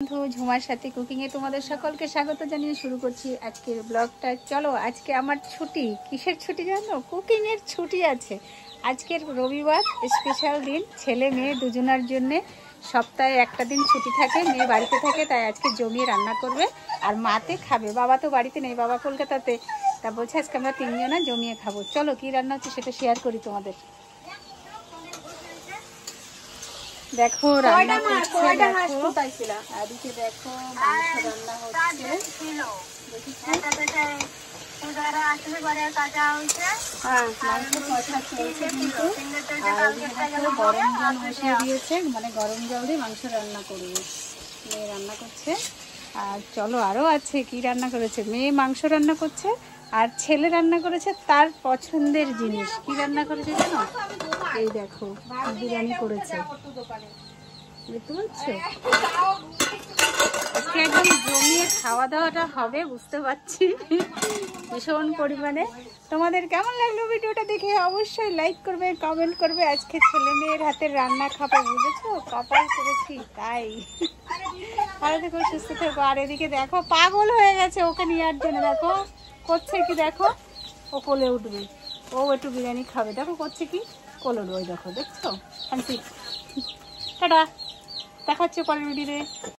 বন্ধু ঝুমার সাথে কুকিং এ তোমাদের সকলকে স্বাগত জানিয়ে শুরু করছি আজকের ব্লগটা। চলো, আজকে আমার ছুটি। কিসের ছুটি জানো? কুকিং এর ছুটি আছে। আজকের রবিবার, স্পেশাল দিন, ছেলে মেয়ে দুজনার জন্য। সপ্তাহে একটা দিন ছুটি থাকে, মেয়ে বাড়িতে থাকে, তাই আজকে জমিয়ে রান্না করবে আর মাতে খাবে। বাবা তো বাড়িতে নেই, বাবা কলকাতাতে। তা বলছে আজকে আমরা তিনজনা জমিয়ে খাবো। চলো কি রান্না হচ্ছে সেটা শেয়ার করি তোমাদের। দেখো রান্না করছে, এদিকে দেখো মাংস রান্না হচ্ছে। গরম জল বসিয়ে দিয়েছে, মানে গরম জল দিয়ে মাংস রান্না করবে। মেয়ে রান্না করছে। আর চলো আরো আছে, কি রান্না করেছে মেয়ে? মাংস রান্না করছে। আর ছেলে রান্না করেছে তার পছন্দের জিনিস। কি রান্না করেছে জানো? এই দেখো বিরিয়ানি করেছে, বুঝতে পারছো? আজকে একদম জমিয়ে খাওয়া দাওয়াটা হবে, বুঝতে পারছি ভীষণ পরিমাণে। তোমাদের কেমন লাগলো ভিডিওটা দেখে? অবশ্যই লাইক করবে, কমেন্ট করবে। আজকে ছেলে মেয়ের হাতের রান্না খাবো, বুঝেছো? কপাল করেছি তাই। ভালো থেকো, সুস্থ থেকো। আর এদিকে দেখো পাগল হয়ে গেছে ওকে নেওয়ার জন্য। দেখো করছে কি, দেখো ও কোলে উঠবে, ও একটু বিরিয়ানি খাবে। দেখো করছে কি, কোলে উঠবে। দেখো, দেখছো? শান্তি। টাটা, দেখা হচ্ছে পরের ভিডিওতে।